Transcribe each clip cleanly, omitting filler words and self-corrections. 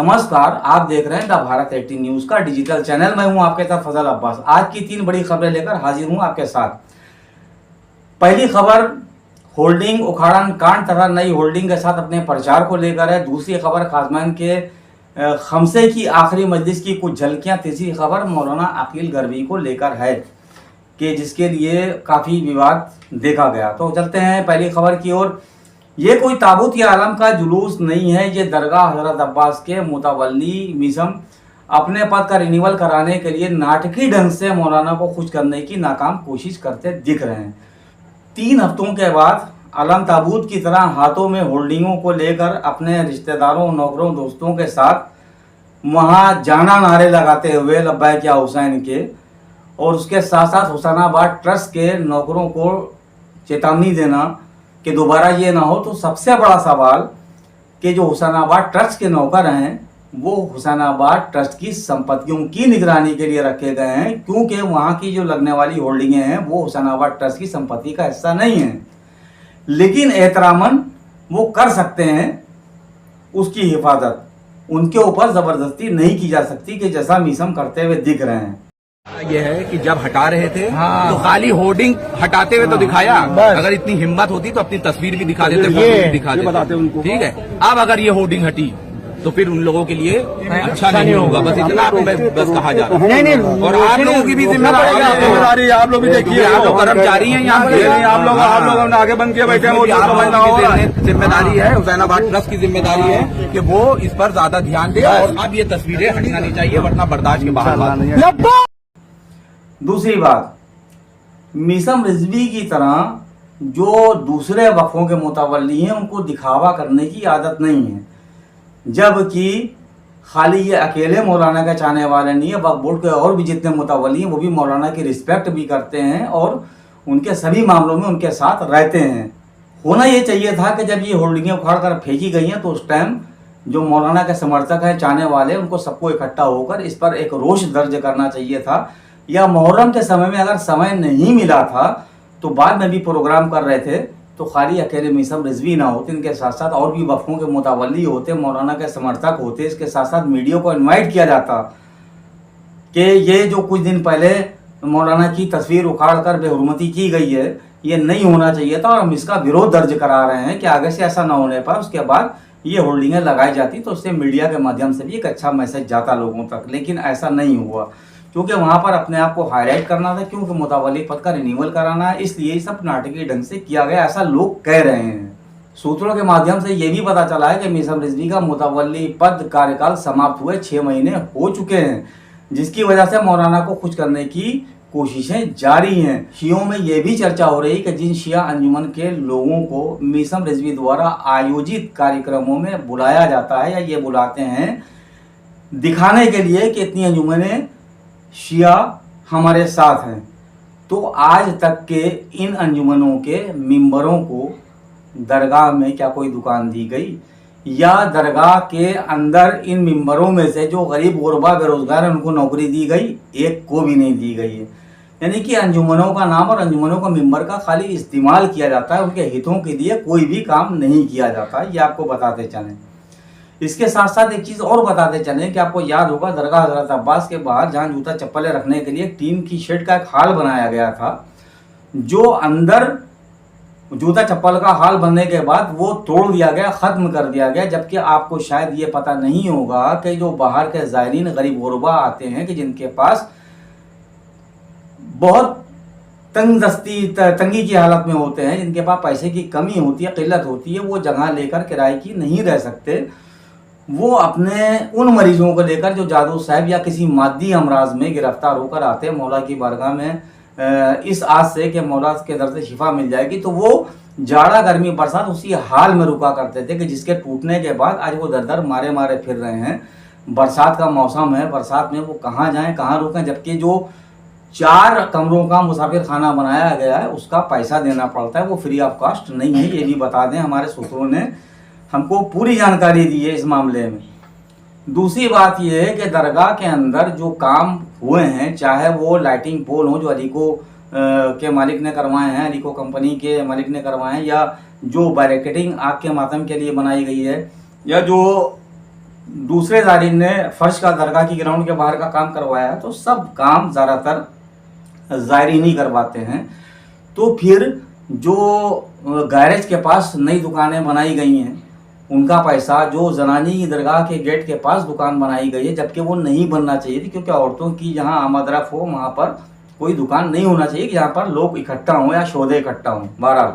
नमस्कार, आप देख रहे हैं द भारत 18 न्यूज का डिजिटल चैनल। मैं हूं आपके साथ फजल अब्बास। आज की 3 बड़ी खबरें लेकर हाजिर हूं आपके साथ। पहली खबर होल्डिंग उखाड़न कांड तथा नई होल्डिंग के साथ अपने प्रचार को लेकर है। दूसरी खबर खासमैन के खमसे की आखिरी मजलिस की कुछ झलकियां। तीसरी खबर मौलाना अकील गरवी को लेकर है कि जिसके लिए काफ़ी विवाद देखा गया। तो चलते हैं पहली खबर की ओर। ये कोई ताबूत या आलम का जुलूस नहीं है, ये दरगाह हजरत अब्बास के मुतवल्ली मिज़म अपने पद का रिन्यूअल कराने के लिए नाटकीय ढंग से मौलाना को खुश करने की नाकाम कोशिश करते दिख रहे हैं। 3 हफ्तों के बाद आलम ताबूत की तरह हाथों में होल्डिंगों को लेकर अपने रिश्तेदारों, नौकरों, दोस्तों के साथ वहाँ जाना नारे लगाते हुए लब्बैक या हुसैन के, और उसके साथ साथ हुसैनाबाद ट्रस्ट के नौकरों को चेतावनी देना कि दोबारा ये ना हो। तो सबसे बड़ा सवाल कि जो हुसैनाबाद ट्रस्ट के नौकर हैं वो हुसैनाबाद ट्रस्ट की संपत्तियों की निगरानी के लिए रखे गए हैं, क्योंकि वहाँ की जो लगने वाली होल्डिंगें हैं वो हुसैनाबाद ट्रस्ट की संपत्ति का हिस्सा नहीं है। लेकिन एहतरामन वो कर सकते हैं उसकी हिफाजत, उनके ऊपर ज़बरदस्ती नहीं की जा सकती कि जैसा मिसम करते हुए दिख रहे हैं। ये है कि जब हटा रहे थे तो खाली होर्डिंग हटाते हुए तो दिखाया, अगर इतनी हिम्मत होती तो अपनी तस्वीर भी दिखा देते, फोटो भी दिखा देते उनको। ठीक है, अब अगर ये होर्डिंग हटी तो फिर उन लोगों के लिए अच्छा नहीं होगा। बस इतना बस कहा जा रहा है। नहीं, और आप लोगों की भी जिम्मेदारी, आप लोग भी देखिए, आप लोग कर्मचारी हैं यहाँ पे, आप लोग आगे बन के बैठे हैं। जिम्मेदारी है, हुसैनाबाद ट्रस्ट की जिम्मेदारी है कि वो इस पर ज्यादा ध्यान दे, और अब ये तस्वीरें हटना नहीं चाहिए, वरना बर्दाश्त के बाहर। दूसरी बात, मिसम रिजवी की तरह जो दूसरे वक्फों के मुतवल्ली हैं उनको दिखावा करने की आदत नहीं है, जबकि खाली ये अकेले मौलाना के चाहने वाले नहीं है, वक्फ बोर्ड के और भी जितने मुतवल्ली हैं वो भी मौलाना की रिस्पेक्ट भी करते हैं और उनके सभी मामलों में उनके साथ रहते हैं। होना ये चाहिए था कि जब ये होल्डिंगें उखाड़ कर फेंकी गई हैं तो उस टाइम जो मौलाना के समर्थक हैं, चाहने वाले, उनको सबको इकट्ठा होकर इस पर एक रोष दर्ज करना चाहिए था, या मुहर्रम के समय में अगर समय नहीं मिला था तो बाद में भी प्रोग्राम कर रहे थे तो खाली अकेले मिसम रिजवी ना होते, इनके साथ साथ और भी वक्फों के मुतवल्ली होते, मौलाना के समर्थक होते। इसके साथ साथ मीडिया को इनवाइट किया जाता कि ये जो कुछ दिन पहले मौलाना की तस्वीर उखाड़ कर बेहुरमती की गई है ये नहीं होना चाहिए था, और हम इसका विरोध दर्ज करा रहे हैं कि आगे से ऐसा ना होने पर उसके बाद ये होल्डिंगें लगाई जाती तो उससे मीडिया के माध्यम से भी एक अच्छा मैसेज जाता लोगों तक। लेकिन ऐसा नहीं हुआ, क्योंकि वहाँ पर अपने आप को हाईलाइट करना था, क्योंकि मुतवल्ली पद का रिन्यूअल कराना है, इसलिए सब नाटकीय ढंग से किया गया, ऐसा लोग कह रहे हैं। सूत्रों के माध्यम से ये भी पता चला है कि मिसम रिजवी का मुतवल्ली पद कार्यकाल समाप्त हुए 6 महीने हो चुके हैं, जिसकी वजह से मौलाना को खुश करने की कोशिशें जारी हैं। शियों में ये भी चर्चा हो रही है कि जिन शिया अंजुमन के लोगों को मिसम रिजवी द्वारा आयोजित कार्यक्रमों में बुलाया जाता है या ये बुलाते हैं दिखाने के लिए कि इतनी अंजुमनें शिया हमारे साथ हैं, तो आज तक के इन अंजुमनों के मेंबरों को दरगाह में क्या कोई दुकान दी गई, या दरगाह के अंदर इन मेंबरों में से जो गरीब गुरबा बेरोजगार हैं उनको नौकरी दी गई? एक को भी नहीं दी गई है। यानी कि अंजुमनों का नाम और अंजुमनों का मेंबर का खाली इस्तेमाल किया जाता है, उनके हितों के लिए कोई भी काम नहीं किया जाता। ये आपको बताते चलें। इसके साथ साथ एक चीज़ और बताते चलें कि आपको याद होगा दरगाह हजरत अब्बास के बाहर जहाँ जूता चप्पलें रखने के लिए टीन की शेड का एक हाल बनाया गया था, जो अंदर जूता चप्पल का हाल बनने के बाद वो तोड़ दिया गया, ख़त्म कर दिया गया। जबकि आपको शायद ये पता नहीं होगा कि जो बाहर के ज़ायरीन गरीब गुरबा आते हैं कि जिनके पास बहुत तंगी की हालत में होते हैं, जिनके पास पैसे की कमी होती है, किल्लत होती है, वो जगह लेकर किराए की नहीं रह सकते, वो अपने उन मरीजों को लेकर जो जादू साहब या किसी मादी अमराज में गिरफ्तार होकर आते हैं मौला की बारगाह में इस आस से कि मौला के दर से शिफा मिल जाएगी, तो वो जाड़ा गर्मी बरसात उसी हाल में रुका करते थे कि जिसके टूटने के बाद आज वो दर दर मारे मारे फिर रहे हैं। बरसात का मौसम है, बरसात में वो कहाँ जाएं, कहाँ रुकें, जबकि जो 4 कमरों का मुसाफिर खाना बनाया गया है उसका पैसा देना पड़ता है, वो फ्री ऑफ कॉस्ट नहीं है। ये भी बता दें, हमारे सूत्रों ने हमको पूरी जानकारी दी है इस मामले में। दूसरी बात यह है कि दरगाह के अंदर जो काम हुए हैं, चाहे वो लाइटिंग पोल हो जो अलीको के मालिक ने करवाए हैं, अलीको कंपनी के मालिक ने करवाए हैं, या जो बैरिकेडिंग आग के मातम के लिए बनाई गई है, या जो दूसरे ज़ायरीन ने फर्श का दरगाह की ग्राउंड के बाहर का काम करवाया, तो सब काम ज़्यादातर ज़ायरीन ही करवाते हैं। तो फिर जो गैरेज के पास नई दुकानें बनाई गई हैं उनका पैसा, जो जनानी की दरगाह के गेट के पास दुकान बनाई गई है जबकि वो नहीं बनना चाहिए थी, क्योंकि औरतों की जहाँ आमदरफ हो वहाँ पर कोई दुकान नहीं होना चाहिए कि जहाँ पर लोग इकट्ठा हों या शोधे इकट्ठा हों। बहरहाल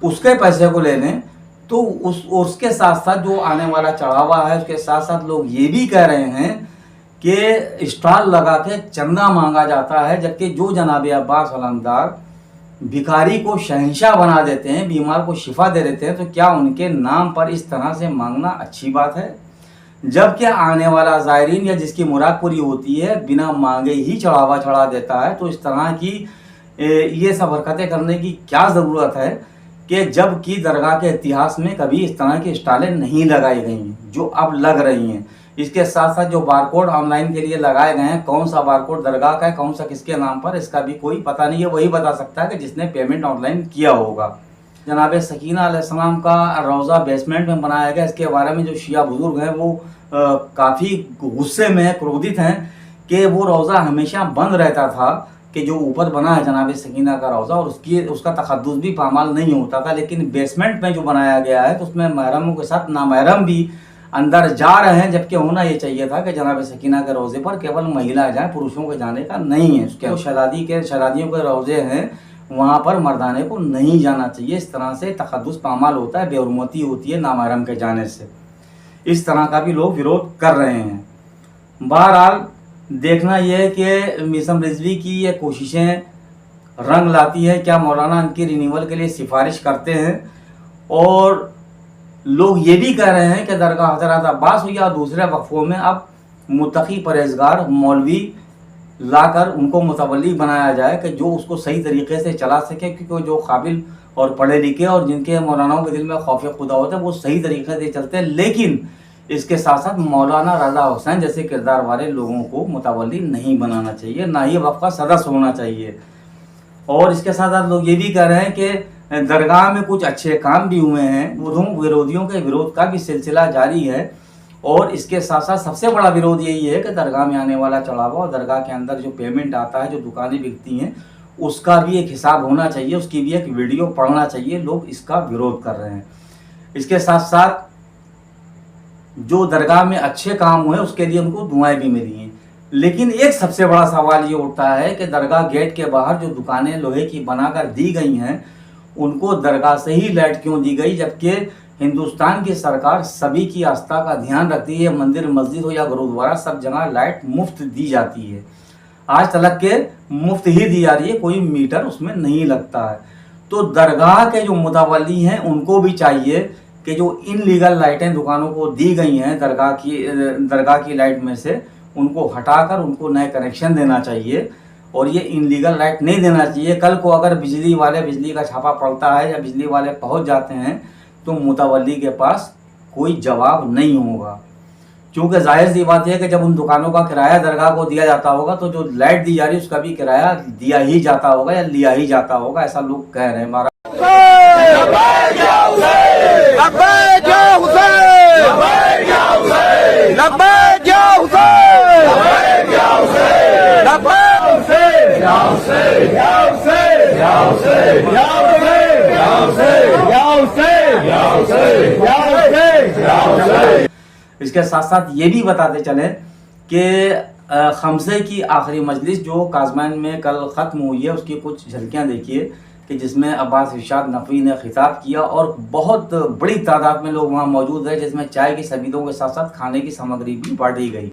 उसके पैसे को लेने, तो उसके साथ साथ जो आने वाला चढ़ावा है उसके साथ साथ लोग ये भी कह रहे हैं कि स्टॉल लगा के चंदा मांगा जाता है, जबकि जो जनाब अब्बास अलमदार भिखारी को शहंशाह बना देते हैं, बीमार को शिफा दे देते हैं, तो क्या उनके नाम पर इस तरह से मांगना अच्छी बात है? जबकि आने वाला ज़ायरीन या जिसकी मुराद पूरी होती है बिना मांगे ही चढ़ावा चढ़ा देता है, तो इस तरह की ये सब हरकतें करने की क्या ज़रूरत है कि जबकि दरगाह के इतिहास में कभी इस तरह की स्टालें नहीं लगाई गई हैं जो अब लग रही हैं। इसके साथ साथ जो बारकोड ऑनलाइन के लिए लगाए गए हैं, कौन सा बारकोड दरगाह का है, कौन सा किसके नाम पर, इसका भी कोई पता नहीं है। वही बता सकता है कि जिसने पेमेंट ऑनलाइन किया होगा। जनाब सकीना अलैहिस्सलाम का रोज़ा बेसमेंट में बनाया गया, इसके बारे में जो शिया बुजुर्ग हैं वो काफ़ी गुस्से में क्रोधित हैं कि वो रोज़ा हमेशा बंद रहता था, कि जो ऊपर बना है जनाब सकीना का रोज़ा और उसका तखद्दुस भी पामाल नहीं होता था, लेकिन बेसमेंट में जो बनाया गया है तो उसमें महरमों के साथ नामहरम भी अंदर जा रहे हैं, जबकि होना ये चाहिए था कि जनाब सकीना के रोज़े पर केवल महिला जाए, पुरुषों के जाने का नहीं है। उसके शहजादियों के रोज़े हैं वहाँ पर मर्दाने को नहीं जाना चाहिए। इस तरह से तखद्दुस पामाल होता है, बेहुरमती होती है नामहरम के जाने से। इस तरह का भी लोग विरोध कर रहे हैं। बहरहाल देखना यह है कि मीसम रिजवी की ये कोशिशें रंग लाती हैं, क्या मौलाना इनकी रिन्यूअल के लिए सिफारिश करते हैं। और लोग ये भी कह रहे हैं कि दरगाह हज़रत अब्बास हो या दूसरे वक्फों में अब मुत्तकी परहेजगार मौलवी लाकर उनको मुतवल्ली बनाया जाए कि जो उसको सही तरीके से चला सके, क्योंकि जो काबिल और पढ़े लिखे और जिनके मौलानाओं के दिल में खौफ खुदा होता है वो सही तरीके से चलते हैं। लेकिन इसके साथ साथ मौलाना रज़ा हुसैन जैसे किरदार वाले लोगों को मुतवल्ली नहीं बनाना चाहिए, ना ही वक्फ का सदस्य होना चाहिए। और इसके साथ साथ लोग ये भी कह रहे हैं कि दरगाह में कुछ अच्छे काम भी हुए हैं, विरोधियों के विरोध का भी सिलसिला जारी है। और इसके साथ साथ सबसे बड़ा विरोध यही है कि दरगाह में आने वाला चढ़ावा और दरगाह के अंदर जो पेमेंट आता है, जो दुकानें बिकती हैं, उसका भी एक हिसाब होना चाहिए, उसकी भी एक वीडियो पढ़ना चाहिए। लोग इसका विरोध कर रहे हैं। इसके साथ साथ जो दरगाह में अच्छे काम हुए उसके लिए उनको दुआएं भी मिली हैं। लेकिन एक सबसे बड़ा सवाल ये उठता है कि दरगाह गेट के बाहर जो दुकानें लोहे की बनाकर दी गई हैं उनको दरगाह से ही लाइट क्यों दी गई, जबकि हिंदुस्तान की सरकार सभी की आस्था का ध्यान रखती है। मंदिर मस्जिद हो या गुरुद्वारा, सब जगह लाइट मुफ्त दी जाती है, आज तक के मुफ्त ही दी जा रही है, कोई मीटर उसमें नहीं लगता है। तो दरगाह के जो मुतवल्ली हैं उनको भी चाहिए कि जो इनलीगल लाइटें दुकानों को दी गई हैं दरगाह की लाइट में से, उनको हटाकर उनको नए कनेक्शन देना चाहिए और ये इनलीगल लाइट नहीं देना चाहिए। कल को अगर बिजली का छापा पड़ता है या बिजली वाले पहुंच जाते हैं तो मुतवल्ली के पास कोई जवाब नहीं होगा, क्योंकि जाहिर सी बात है कि जब उन दुकानों का किराया दरगाह को दिया जाता होगा तो जो लाइट दी जा रही है उसका भी किराया दिया ही जाता होगा या लिया ही जाता होगा, ऐसा लोग कह रहे हैं। हमारा इसके साथ साथ ये भी बताते चले कि खमसे की आखिरी मजलिस जो काज़मैन में कल ख़त्म हुई है उसकी कुछ झलकियाँ देखिए कि जिसमें अब्बास इरशाद नकवी ने खिताब किया और बहुत बड़ी तादाद में लोग वहाँ मौजूद है, जिसमें चाय की समीदों के साथ साथ खाने की सामग्री भी बांटी गई।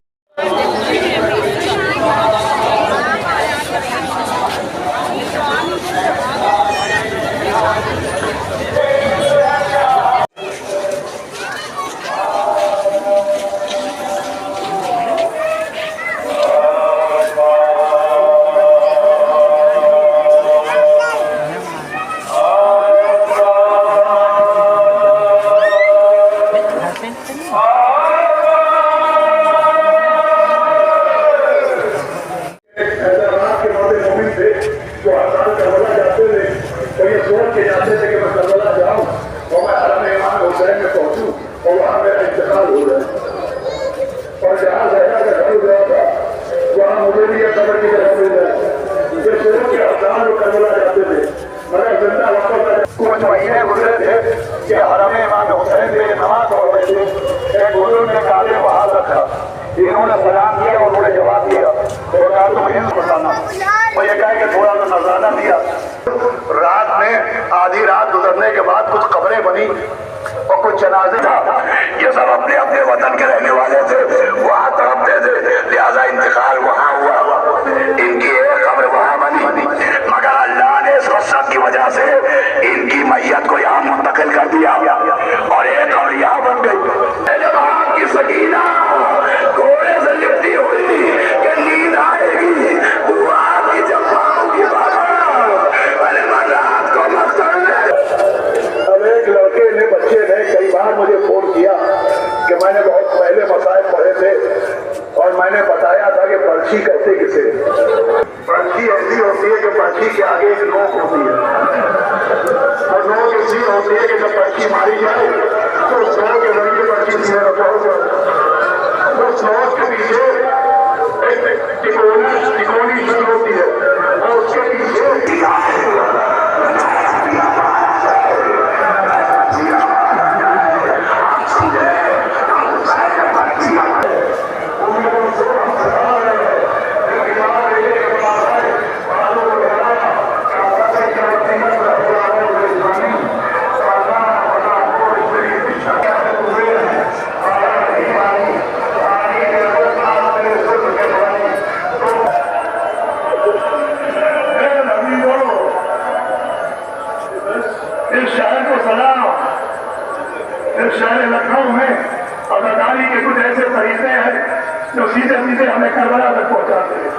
ये शुरू के अफगान और करबला जाते थे, मगर जिंदा वापस कुछ महीने गुजरे थे कि हरम इमाम हुसैन पे नमाज पढ़ रहे थे। एक बुजुर्ग ने काले बहाल रखा, इन्होंने सलाम किया और उन्होंने जवाब दिया और कहा तुम हिंद बताना। और ये कहा कि थोड़ा सा नजराना दिया। रात में आधी रात गुजरने के बाद कुछ कब्रें बनी और कुछ जनाजे था। ये सब अपने अपने वतन के रहने वाले थे, वहां तड़पते थे, लिहाजा इंतकाल वहां हुआ। इनकी एक कब्र वहां बनी, मगर अल्लाह ने इस वसत की वजह से इनकी मैयत को यहाँ मुंतकिल कर दिया और एक कब्र यहाँ बन गई। जब आपकी सकीना घोड़े से लिपटी हुई कि नींद आएगी, वो आपकी जब पाऊंगी रात को मत कर ले। अब एक लड़के ने, बच्चे ने कई बार मुझे फोन किया कि मैंने बहुत पहले मसाइल पढ़े थे और मैंने बताया था कि पर्ची कैसे किसे। पर्ची ऐसी होती है कि पर्ची के आगे एक नोक होती है और नोक ऐसी होती है कि जब पर्ची मारी जाए तो उस नोक के रंग की पर्ची सीधे रखो, उस नोक के पीछे एक तिकोनी शुरू होती है और उसके पीछे शहर लखनऊ में अदाकारी के कुछ ऐसे तरीके हैं जो सीधे सीधे हमें करबला तक पहुंचाते हैं।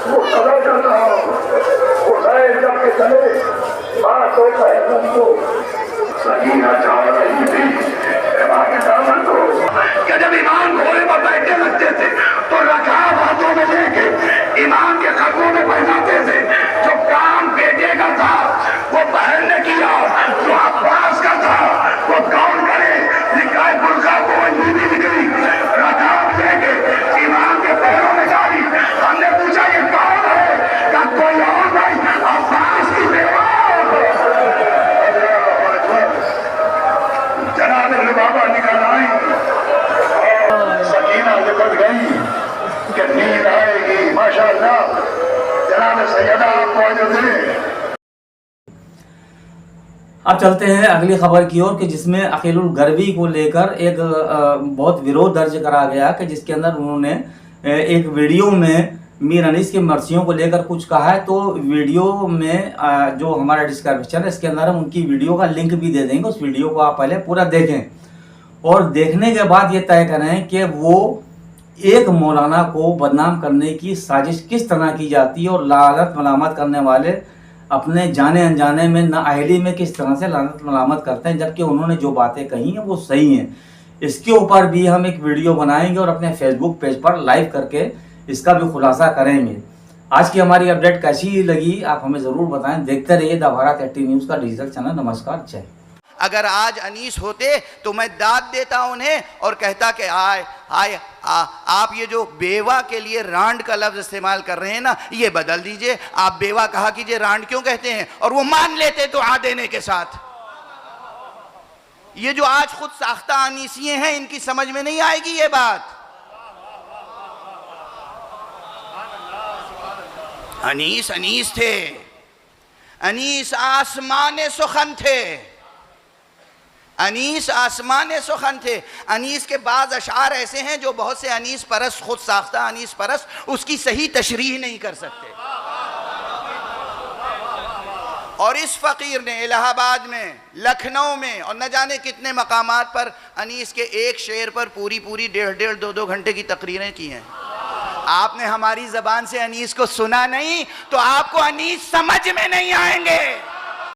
वो कदर कर रहा हूँ, वो जब के चले बात हो को सकीना चाह रही थी के दामन को कि जब ईमान घोड़े पर बैठे लगते थे तो रकाब हाथों में लेके ईमान के खतों में पहनाते थे। जो काम बेटे का था वो बहन ने किया, जो अब्बास का था वो कौन करे। निकाय बुर्का को मंजूरी निकली, रकाब लेके ईमान के पैरों में डाली। हमने पूछा ये कौन है, क्या कोई और नहीं, अब्बास की बेवा। जनाब बाबा निकल आई, सकीना निकल गई कि नींद आएगी। माशाअल्लाह जनाब सैयदा आपको दे। अब चलते हैं अगली खबर की ओर कि जिसमें अकीलुल गरबी को लेकर एक बहुत विरोध दर्ज करा गया कि जिसके अंदर उन्होंने एक वीडियो में मीर अनीस की मर्सियों को लेकर कुछ कहा है। तो वीडियो में जो हमारा डिस्क्रिप्शन है इसके अंदर हम उनकी वीडियो का लिंक भी दे देंगे। उस वीडियो को आप पहले पूरा देखें और देखने के बाद ये तय करें कि वो एक मौलाना को बदनाम करने की साजिश किस तरह की जाती है और लानत मलामत करने वाले अपने जाने अनजाने में नाअहली में किस तरह से लानत मलामत करते हैं, जबकि उन्होंने जो बातें कही हैं वो सही हैं। इसके ऊपर भी हम एक वीडियो बनाएंगे और अपने फेसबुक पेज पर लाइव करके इसका भी खुलासा करेंगे। आज की हमारी अपडेट कैसी लगी आप हमें ज़रूर बताएं। देखते रहिए द भारत 80 न्यूज़ का डिजिटल चैनल। नमस्कार, जय। अगर आज अनीस होते तो मैं दाद देता उन्हें और कहता कि आए आए आप ये जो बेवा के लिए रांड का लफ्ज इस्तेमाल कर रहे हैं ना, ये बदल दीजिए। आप बेवा कहा कीजिए, रांड क्यों कहते हैं? और वो मान लेते दुआ देने के साथ। ये जो आज खुद साख्ता अनीसिये हैं इनकी समझ में नहीं आएगी ये बात। अनीस अनीस थे, अनीस आसमान सुखन थे, अनीस आसमान सुखन थे। अनीस के बाद अशार ऐसे हैं जो बहुत से अनीस परस्त, खुद साख्ता अनीस परस्त उसकी सही तशरीह नहीं कर सकते। और इस फ़कीर ने इलाहाबाद में, लखनऊ में और न जाने कितने मकामात पर अनीस के एक शेर पर पूरी 1.5 2 घंटे की तकरीरें की हैं। आपने हमारी ज़बान से अनीस को सुना नहीं तो आपको अनीस समझ में नहीं आएंगे।